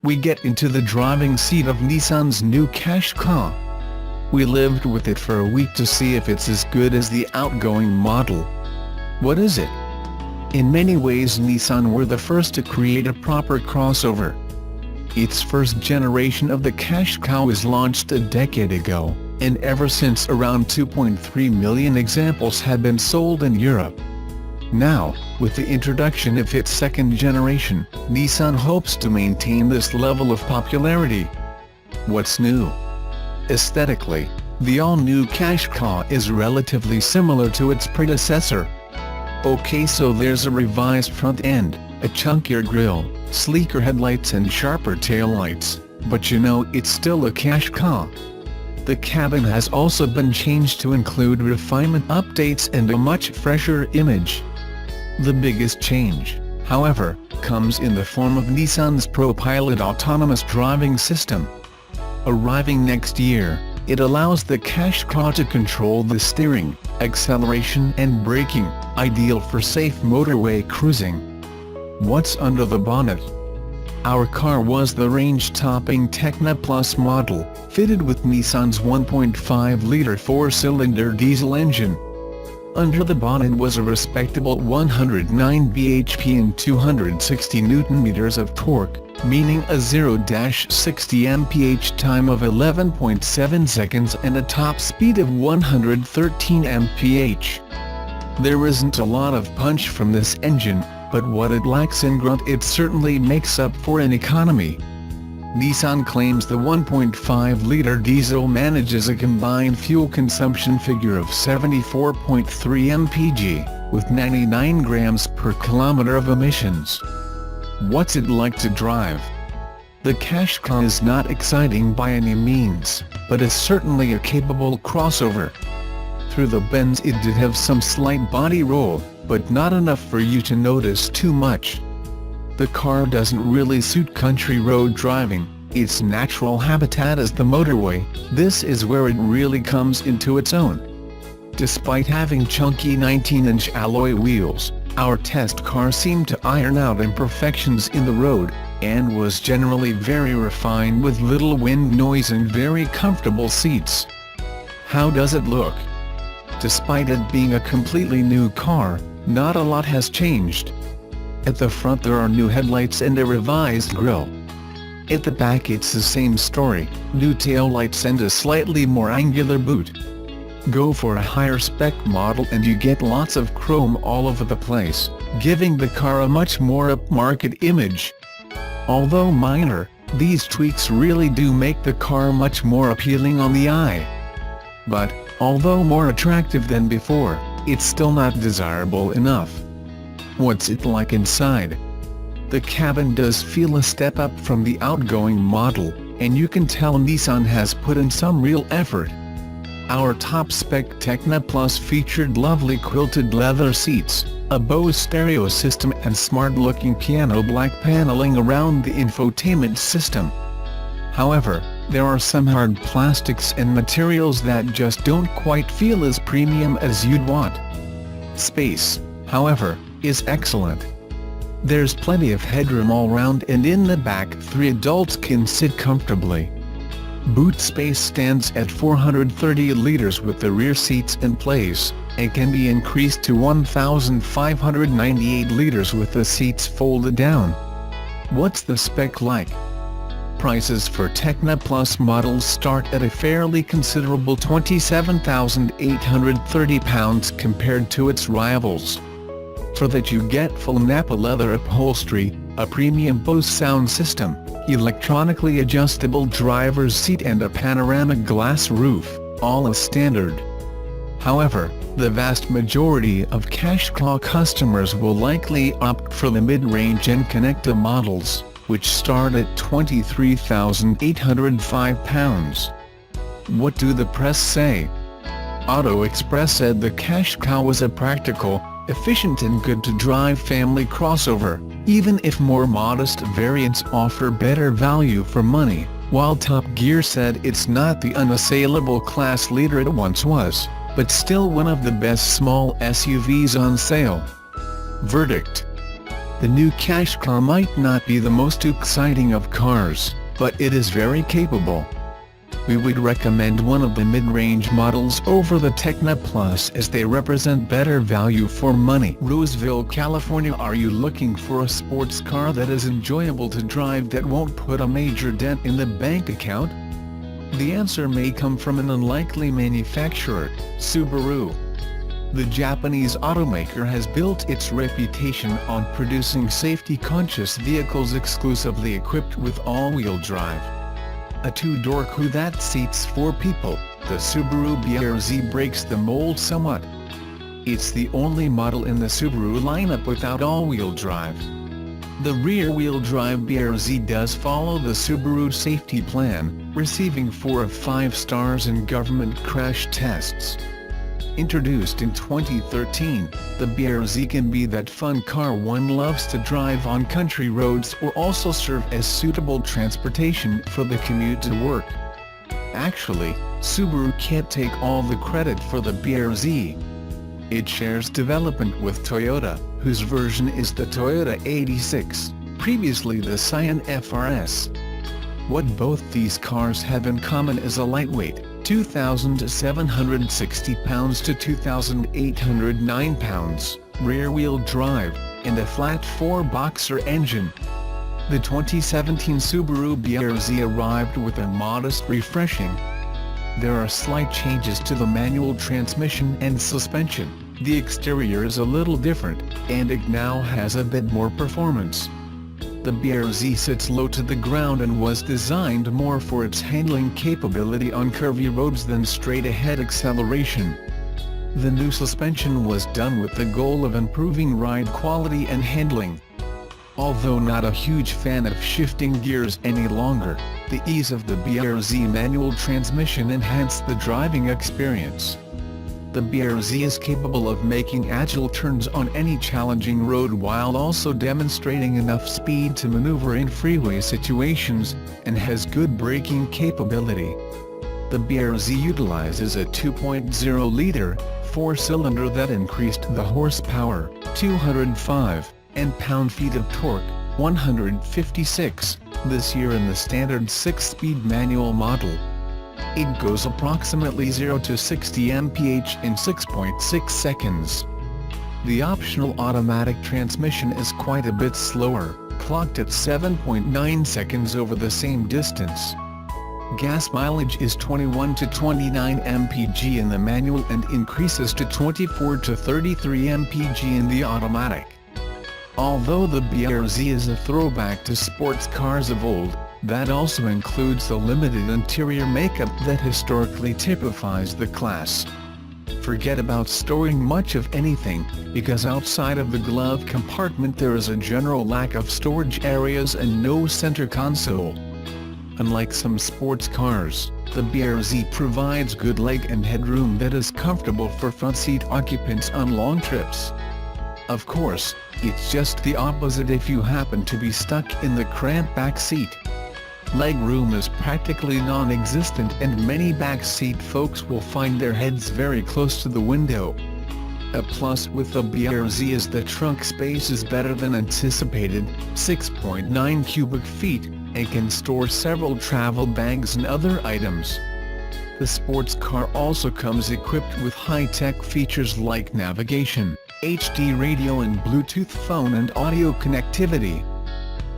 we get into the driving seat of Nissan's new Qashqai. We lived with it for a week to see if it's as good as the outgoing model. What is it? In many ways Nissan were the first to create a proper crossover. Its first generation of the Qashqai was launched a decade ago, and ever since around 2.3 million examples had been sold in Europe. Now, with the introduction of its second generation, Nissan hopes to maintain this level of popularity. What's new? Aesthetically, the all-new Qashqai is relatively similar to its predecessor. Okay, so there's a revised front end, a chunkier grille, sleeker headlights and sharper taillights, but you know it's still a Qashqai. The cabin has also been changed to include refinement updates and a much fresher image. The biggest change, however, comes in the form of Nissan's ProPilot autonomous driving system. Arriving next year, it allows the Qashqai to control the steering, acceleration and braking, ideal for safe motorway cruising. What's under the bonnet? Our car was the range-topping Tecna Plus model, fitted with Nissan's 1.5-liter four-cylinder diesel engine. Under the bonnet was a respectable 109 bhp and 260 Nm of torque, meaning a 0-60 mph time of 11.7 seconds and a top speed of 113 mph. There isn't a lot of punch from this engine, but what it lacks in grunt it certainly makes up for in economy. Nissan claims the 1.5-liter diesel manages a combined fuel consumption figure of 74.3 mpg, with 99 grams per kilometer of emissions. What's it like to drive? The Qashqai is not exciting by any means, but is certainly a capable crossover. Through the bends it did have some slight body roll, but not enough for you to notice too much. The car doesn't really suit country road driving, its natural habitat is the motorway. This is where it really comes into its own. Despite having chunky 19-inch alloy wheels, our test car seemed to iron out imperfections in the road, and was generally very refined with little wind noise and very comfortable seats. How does it look? Despite it being a completely new car, not a lot has changed. At the front there are new headlights and a revised grille. At the back it's the same story, new taillights and a slightly more angular boot. Go for a higher spec model and you get lots of chrome all over the place, giving the car a much more upmarket image. Although minor, these tweaks really do make the car much more appealing on the eye. But, although more attractive than before, it's still not desirable enough. What's it like inside? The cabin does feel a step up from the outgoing model, and you can tell Nissan has put in some real effort. Our top-spec Tecna Plus featured lovely quilted leather seats, a Bose stereo system and smart-looking piano black paneling around the infotainment system. However, there are some hard plastics and materials that just don't quite feel as premium as you'd want. Space, however, is excellent. There's plenty of headroom all round and in the back 3 adults can sit comfortably. Boot space stands at 430 liters with the rear seats in place, and can be increased to 1,598 liters with the seats folded down. What's the spec like? Prices for Tecna Plus models start at a fairly considerable £27,830 compared to its rivals. For that you get full Napa leather upholstery, a premium Bose sound system, electronically adjustable driver's seat and a panoramic glass roof, all as standard. However, the vast majority of Qashqai customers will likely opt for the mid-range and Connecta models, which start at £23,805. What do the press say? Auto Express said the Qashqai was a practical, efficient and good-to-drive family crossover, even if more modest variants offer better value for money, while Top Gear said it's not the unassailable class leader it once was, but still one of the best small SUVs on sale. Verdict: The new Qashqai might not be the most exciting of cars, but it is very capable. We would recommend one of the mid-range models over the Tecna Plus as they represent better value for money. Roseville, California. Are you looking for a sports car that is enjoyable to drive that won't put a major dent in the bank account? The answer may come from an unlikely manufacturer, Subaru. The Japanese automaker has built its reputation on producing safety-conscious vehicles exclusively equipped with all-wheel drive. A two-door coupe that seats 4 people, the Subaru BRZ breaks the mold somewhat. It's the only model in the Subaru lineup without all-wheel drive. The rear-wheel drive BRZ does follow the Subaru safety plan, receiving 4 of 5 stars in government crash tests. Introduced in 2013, the BRZ can be that fun car one loves to drive on country roads or also serve as suitable transportation for the commute to work. Actually, Subaru can't take all the credit for the BRZ. It shares development with Toyota, whose version is the Toyota 86, previously the Scion FRS. What both these cars have in common is a lightweight, 2,760 pounds to 2,809 pounds, rear-wheel drive, and a flat 4-boxer engine. The 2017 Subaru BRZ arrived with a modest refreshing. There are slight changes to the manual transmission and suspension, the exterior is a little different, and it now has a bit more performance. The BRZ sits low to the ground and was designed more for its handling capability on curvy roads than straight-ahead acceleration. The new suspension was done with the goal of improving ride quality and handling. Although not a huge fan of shifting gears any longer, the ease of the BRZ manual transmission enhanced the driving experience. The BRZ is capable of making agile turns on any challenging road while also demonstrating enough speed to maneuver in freeway situations, and has good braking capability. The BRZ utilizes a 2.0-liter, 4-cylinder that increased the horsepower, 205, and pound-feet of torque, 156, this year in the standard 6-speed manual model. It goes approximately 0 to 60 mph in 6.6 seconds. The optional automatic transmission is quite a bit slower, clocked at 7.9 seconds over the same distance. Gas mileage is 21 to 29 mpg in the manual and increases to 24 to 33 mpg in the automatic. Although the BRZ is a throwback to sports cars of old, that also includes the limited interior makeup that historically typifies the class. Forget about storing much of anything, because outside of the glove compartment there is a general lack of storage areas and no center console. Unlike some sports cars, the BRZ provides good leg and headroom that is comfortable for front seat occupants on long trips. Of course, it's just the opposite if you happen to be stuck in the cramped back seat. Leg room is practically non-existent and many backseat folks will find their heads very close to the window. A plus with the BRZ is the trunk space is better than anticipated, 6.9 cubic feet, and can store several travel bags and other items. The sports car also comes equipped with high-tech features like navigation, HD radio and Bluetooth phone and audio connectivity.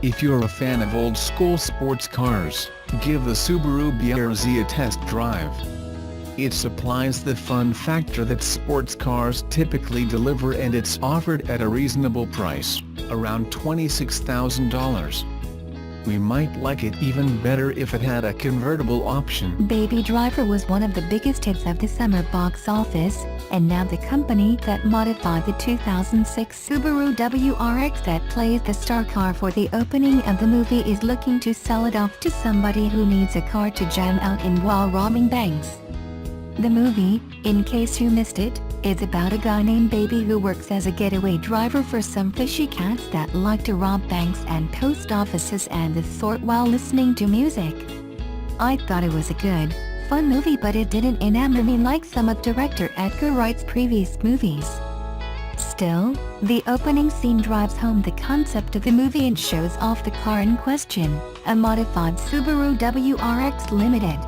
If you're a fan of old-school sports cars, give the Subaru BRZ a test drive. It supplies the fun factor that sports cars typically deliver, and it's offered at a reasonable price, around $26,000. We might like it even better if it had a convertible option. Baby Driver was one of the biggest hits of the summer box office, and now the company that modified the 2006 Subaru WRX that plays the star car for the opening of the movie is looking to sell it off to somebody who needs a car to jam out in while robbing banks. The movie, in case you missed it, is about a guy named Baby who works as a getaway driver for some fishy cats that like to rob banks and post offices and the sort while listening to music. I thought it was a good, fun movie, but it didn't enamor me like some of director Edgar Wright's previous movies. Still, the opening scene drives home the kind concept of the movie and shows off the car in question, a modified Subaru WRX Limited.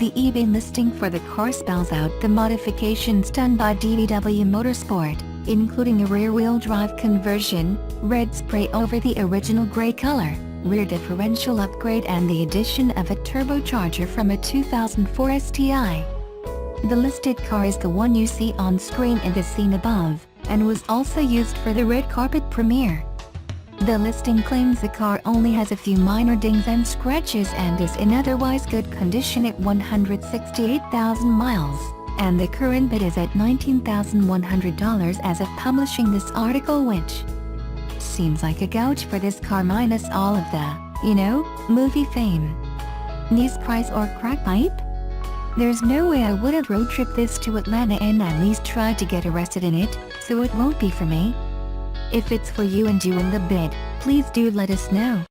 The eBay listing for the car spells out the modifications done by DVW Motorsport, including a rear-wheel drive conversion, red spray over the original gray color, rear differential upgrade and the addition of a turbocharger from a 2004 STI. The listed car is the one you see on screen in the scene above, and was also used for the red carpet premiere. The listing claims the car only has a few minor dings and scratches and is in otherwise good condition at 168,000 miles, and the current bid is at $19,100 as of publishing this article, which seems like a gouge for this car minus all of the, movie fame. Nice price or crack pipe? There's no way I wouldn't road trip this to Atlanta and at least try to get arrested in it, so it won't be for me. If it's for you and you win the bid, please do let us know.